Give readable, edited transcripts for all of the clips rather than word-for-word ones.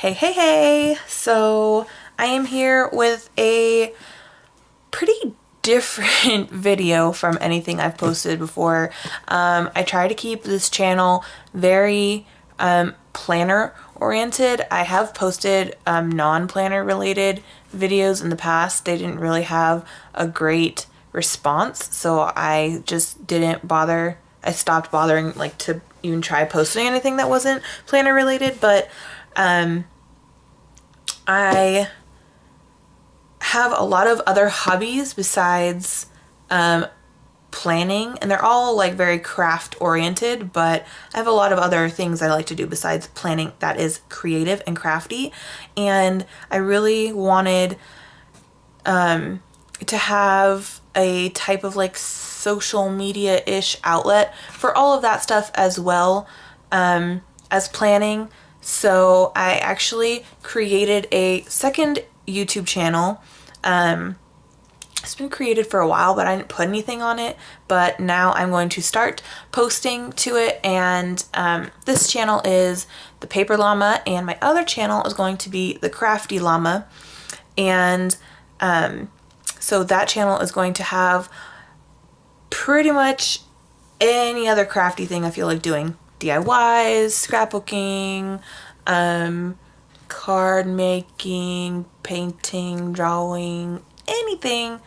Hey. So I am here with a pretty different video from anything I've posted before. I try to keep this channel very planner oriented. I have posted non-planner related videos in the past. They didn't really have a great response, so I just didn't bother. I stopped bothering to even try posting anything that wasn't planner related, but I have a lot of other hobbies besides planning, and they're all very craft oriented, but I have a lot of other things I like to do besides planning that is creative and crafty. And I really wanted to have a type of social media-ish outlet for all of that stuff as well as planning. So I actually created a second YouTube channel. It's been created for a while, but I didn't put anything on it. But now I'm going to start posting to it, and this channel is the Paper Llama, and my other channel is going to be the Crafty Llama. And so that channel is going to have pretty much any other crafty thing I feel like doing. DIYs, scrapbooking, card making, painting, drawing, anything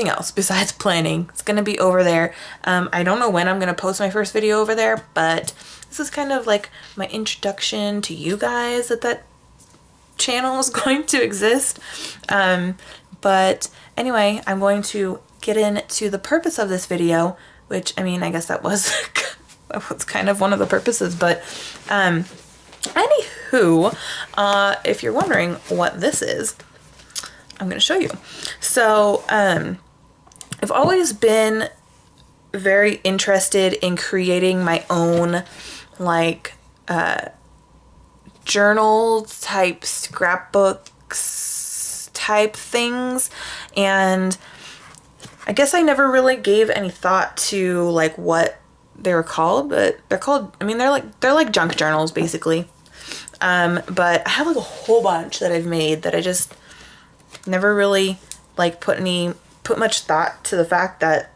else besides planning. It's gonna be over there. I don't know when I'm gonna post my first video over there, but this is kind of like my introduction to you guys that channel is going to exist. But anyway, I'm going to get into the purpose of this video, which, I mean, I guess that was kind of one of the purposes, but anywho, if you're wondering what this is, I'm going to show you. So I've always been very interested in creating my own journals type, scrapbooks type things, and I guess I never really gave any thought to what they were called, but they're called, I mean, they're like junk journals basically. But I have a whole bunch that I've made that I just never really put much thought to the fact that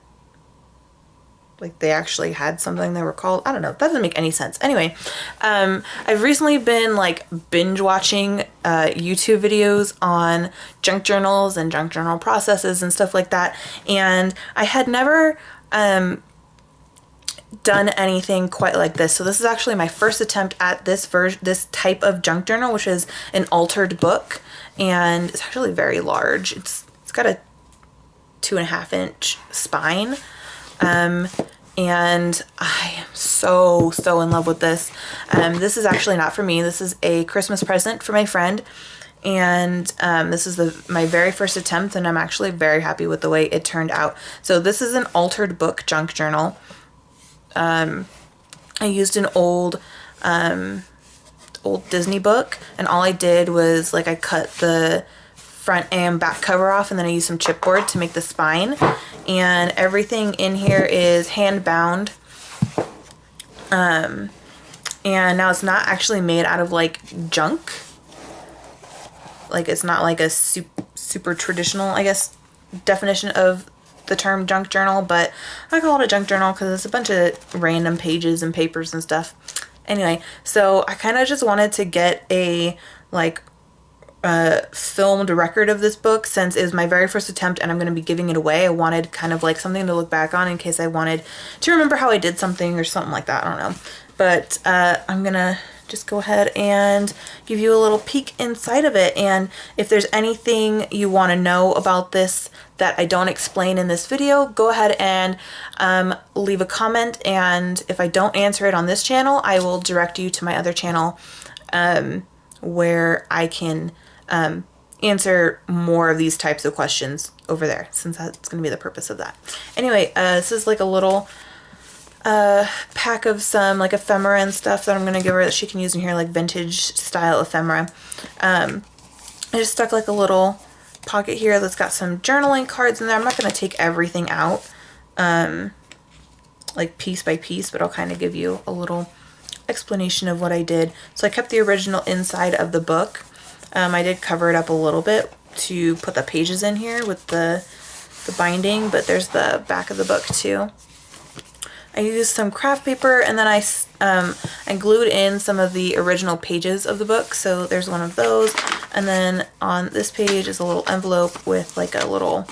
they actually had something they were called. I don't know. That doesn't make any sense. Anyway, I've recently been binge watching YouTube videos on junk journals and junk journal processes and stuff like that. And I had never done anything quite like this. So this is actually my first attempt at this type of junk journal, which is an altered book, and it's actually very large. It's got a 2.5 inch spine. And I am so in love with this. This is actually not for me. This is a Christmas present for my friend. And this is my very first attempt, and I'm actually very happy with the way it turned out. So this is an altered book junk journal. I used an old Disney book, and all I did was I cut the front and back cover off, and then I used some chipboard to make the spine, and everything in here is hand bound. And now it's not actually made out of junk. It's not a super traditional, I guess, definition of the term junk journal, but I call it a junk journal because it's a bunch of random pages and papers and stuff. Anyway, so I kind of just wanted to get a filmed record of this book, since it was my very first attempt and I'm going to be giving it away. I wanted kind of something to look back on in case I wanted to remember how I did something or something like that. I don't know. But I'm going to just go ahead and give you a little peek inside of it. And if there's anything you want to know about this that I don't explain in this video, go ahead and leave a comment. And if I don't answer it on this channel, I will direct you to my other channel where I can answer more of these types of questions over there, since that's going to be the purpose of that. Anyway, this is a little pack of some ephemera and stuff that I'm going to give her that she can use in here, vintage style ephemera. I just stuck a little pocket here that's got some journaling cards in there. I'm not going to take everything out piece by piece, but I'll kind of give you a little explanation of what I did. So I kept the original inside of the book. I did cover it up a little bit to put the pages in here with the binding, but there's the back of the book too. I used some craft paper, and then I glued in some of the original pages of the book. So there's one of those, and then on this page is a little envelope with like a little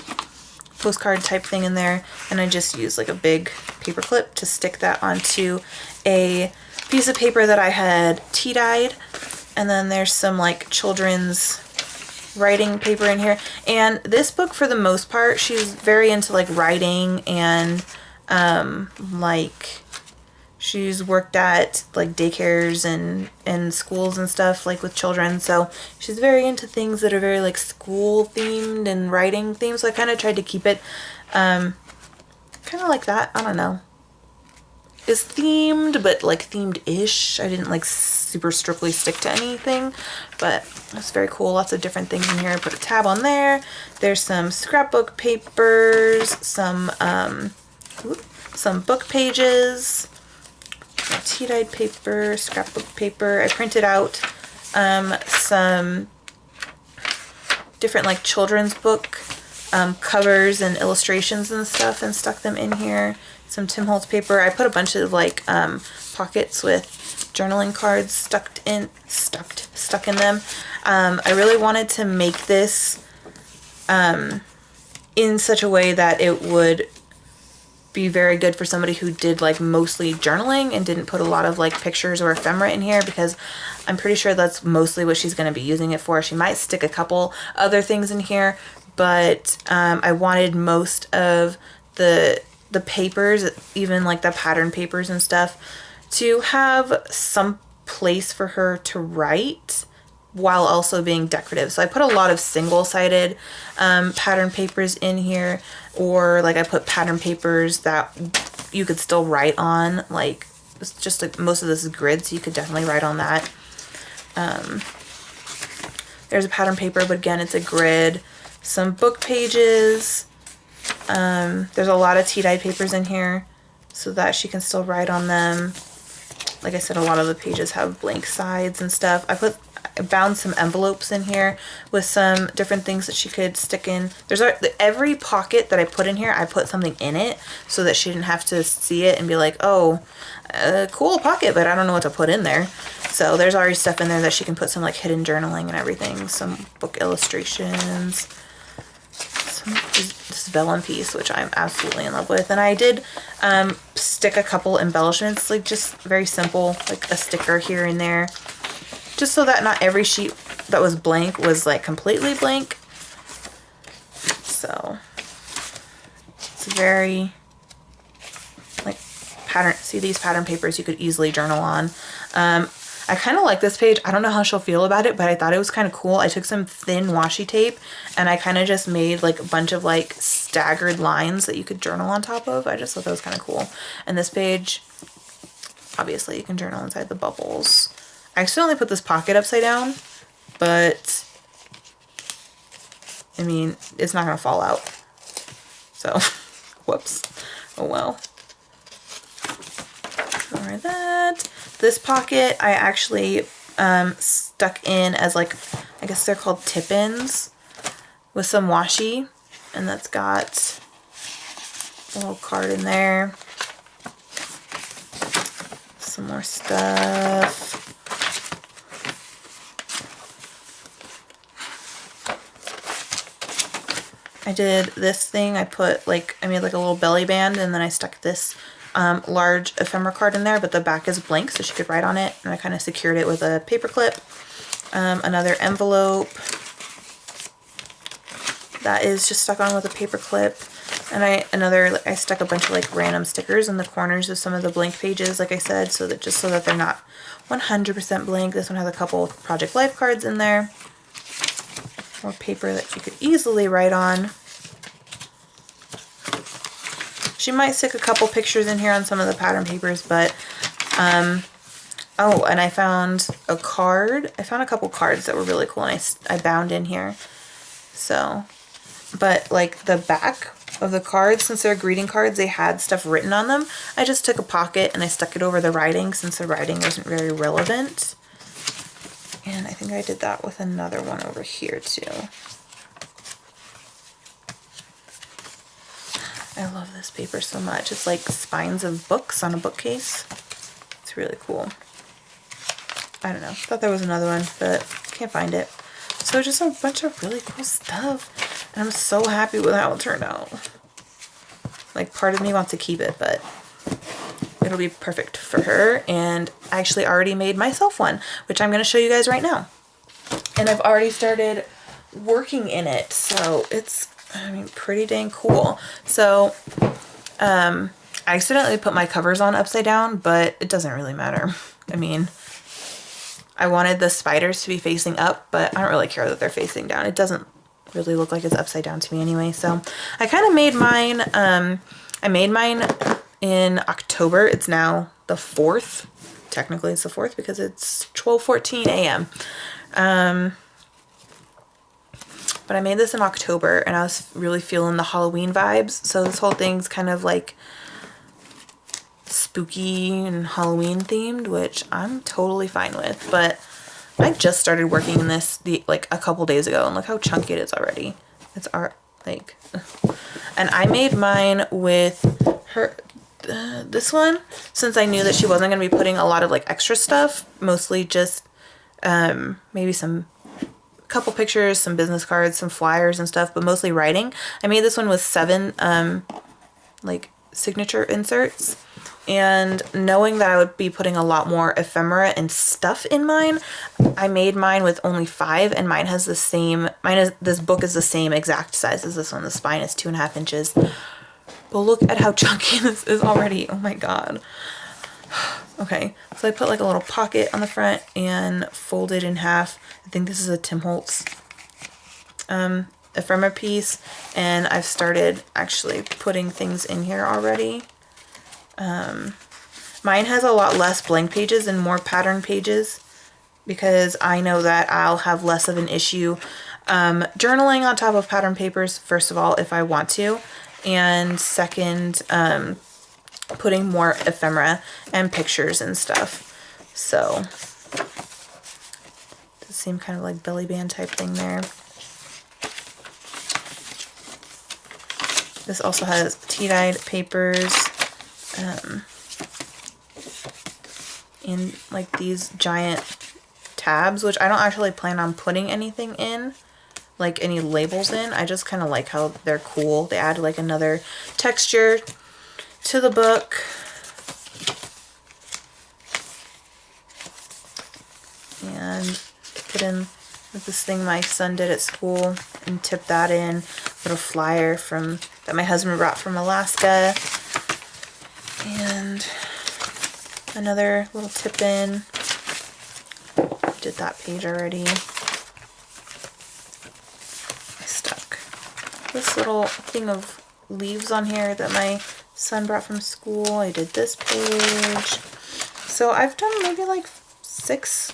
postcard type thing in there, and I just used like a big paper clip to stick that onto a piece of paper that I had tea dyed. And then there's some like children's writing paper in here. And this book, for the most part, she's very into like writing, and like she's worked at like daycares and schools and stuff like with children, so she's very into things that are very like school themed and writing themed. So I kind of tried to keep it kind of like that. I don't know, is themed, but like themed-ish. I didn't like super strictly stick to anything, but it's very cool. Lots of different things in here. I put a tab on there. There's some scrapbook papers, some book pages, tea-dyed paper, scrapbook paper. I printed out some different like children's book covers and illustrations and stuff, and stuck them in here. Some Tim Holtz paper. I put a bunch of like pockets with journaling cards stuck in them. I really wanted to make this in such a way that it would be very good for somebody who did like mostly journaling and didn't put a lot of like pictures or ephemera in here, because I'm pretty sure that's mostly what she's going to be using it for. She might stick a couple other things in here, but I wanted most of the papers, even like the pattern papers and stuff, to have some place for her to write while also being decorative. So I put a lot of single-sided pattern papers in here, or like I put pattern papers that you could still write on. Like it's just like most of this is grid, so you could definitely write on that. There's a pattern paper, but again, it's a grid. Some book pages. There's a lot of tea-dyed papers in here so that she can still write on them. Like I said, a lot of the pages have blank sides and stuff. I bound some envelopes in here with some different things that she could stick in. There's every pocket that I put in here, I put something in it so that she didn't have to see it and be like, oh, cool pocket, but I don't know what to put in there. So there's already stuff in there that she can put some like hidden journaling and everything. Some book illustrations. This vellum piece, which I'm absolutely in love with. And I did stick a couple embellishments, like just very simple, like a sticker here and there, just so that not every sheet that was blank was like completely blank. So it's very like pattern. See, these pattern papers you could easily journal on. I kind of like this page. I don't know how she'll feel about it, but I thought it was kind of cool. I took some thin washi tape and I kind of just made like a bunch of like staggered lines that you could journal on top of. I just thought that was kind of cool. And this page, obviously you can journal inside the bubbles. I accidentally put this pocket upside down, but I mean, it's not going to fall out. So, whoops. Oh well. Ignore that. This pocket I actually stuck in as like, I guess they're called tip-ins, with some washi, and that's got a little card in there. Some more stuff. I did this thing. I made like a little belly band, and then I stuck this large ephemera card in there, but the back is blank so she could write on it, and I kind of secured it with a paper clip. Another envelope that is just stuck on with a paper clip, and I stuck a bunch of like random stickers in the corners of some of the blank pages, like I said, so that they're not 100% blank. This one has a couple Project Life cards in there, more paper that she could easily write on. She might stick a couple pictures in here on some of the pattern papers, but, oh, and I found a card. I found a couple cards that were really cool, and I bound in here. So, but like the back of the cards, since they're greeting cards, they had stuff written on them. I just took a pocket and I stuck it over the writing since the writing wasn't very relevant. And I think I did that with another one over here too. I love this paper so much. It's like spines of books on a bookcase. It's really cool. I don't know. Thought there was another one, but can't find it. So just a bunch of really cool stuff. And I'm so happy with how it turned out. Like, part of me wants to keep it, but it'll be perfect for her. And I actually already made myself one, which I'm going to show you guys right now. And I've already started working in it. So it's, I mean, pretty dang cool. So, I accidentally put my covers on upside down, but it doesn't really matter. I mean, I wanted the spiders to be facing up, but I don't really care that they're facing down. It doesn't really look like it's upside down to me anyway. So I kind of made mine, I made mine in October. It's now the 4th. Technically it's the 4th because it's 12:14 a.m. But I made this in October and I was really feeling the Halloween vibes. So this whole thing's kind of like spooky and Halloween themed, which I'm totally fine with. But I just started working in this like a couple days ago and look how chunky it is already. It's like, and I made mine with her, this one, since I knew that she wasn't going to be putting a lot of like extra stuff, mostly just maybe couple pictures, some business cards, some flyers and stuff, but mostly writing. I made this one with 7 like signature inserts, and knowing that I would be putting a lot more ephemera and stuff in mine, I made mine with only 5, and mine has the same, this book is the same exact size as this one. The spine is 2.5 inches. But look at how chunky this is already. Oh my god. Okay, so I put like a little pocket on the front and fold it in half. I think this is a Tim Holtz ephemera piece, and I've started actually putting things in here already. Mine has a lot less blank pages and more pattern pages because I know that I'll have less of an issue journaling on top of pattern papers, first of all, if I want to, and second, putting more ephemera and pictures and stuff. So does seem kind of like belly band type thing there. This also has tea-dyed papers in like these giant tabs, which I don't actually plan on putting anything in, like any labels in. I just kind of like how they're cool. They add like another texture to the book. And put in with this thing my son did at school and tip that in. Little flyer that my husband brought from Alaska. And another little tip in. Did that page already. I stuck this little thing of leaves on here that my son brought from school. I did this page. So I've done maybe like 6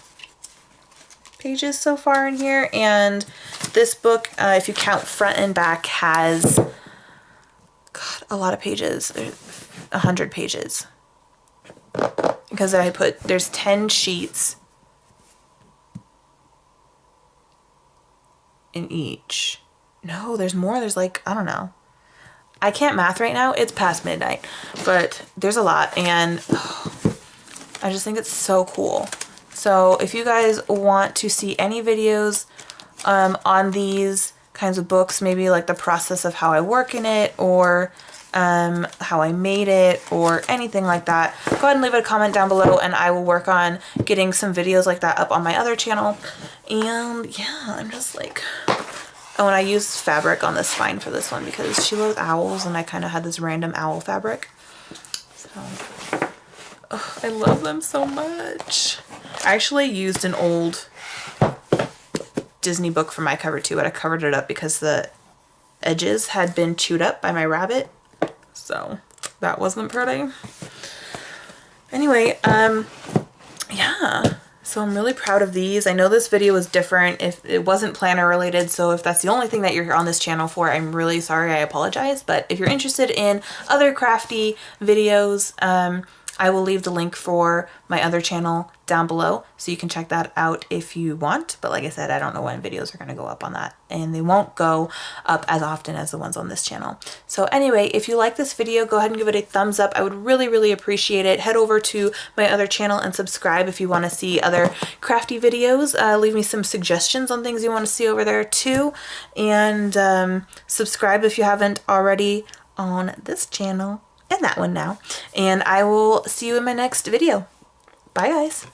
pages so far in here, and this book, if you count front and back, has a lot of pages. There's 100 pages because there's 10 sheets in each. No, there's more. There's like, I don't know. I can't math right now. It's past midnight, but there's a lot, and I just think it's so cool. So if you guys want to see any videos on these kinds of books, maybe like the process of how I work in it, or how I made it, or anything like that, go ahead and leave a comment down below and I will work on getting some videos like that up on my other channel. And yeah, I'm just like, oh, and I used fabric on the spine for this one because she loves owls and I kind of had this random owl fabric. So, oh, I love them so much. I actually used an old Disney book for my cover too, but I covered it up because the edges had been chewed up by my rabbit. So that wasn't pretty. Anyway, yeah, So I'm really proud of these. I know this video was different. If it wasn't planner related, so if that's the only thing that you're on this channel for, I'm really sorry, I apologize. But if you're interested in other crafty videos, I will leave the link for my other channel down below, so you can check that out if you want. But like I said, I don't know when videos are going to go up on that, and they won't go up as often as the ones on this channel. So anyway, if you like this video, go ahead and give it a thumbs up. I would really, really appreciate it. Head over to my other channel and subscribe if you want to see other crafty videos. Leave me some suggestions on things you want to see over there too. And subscribe if you haven't already on this channel and that one now. And I will see you in my next video. Bye guys.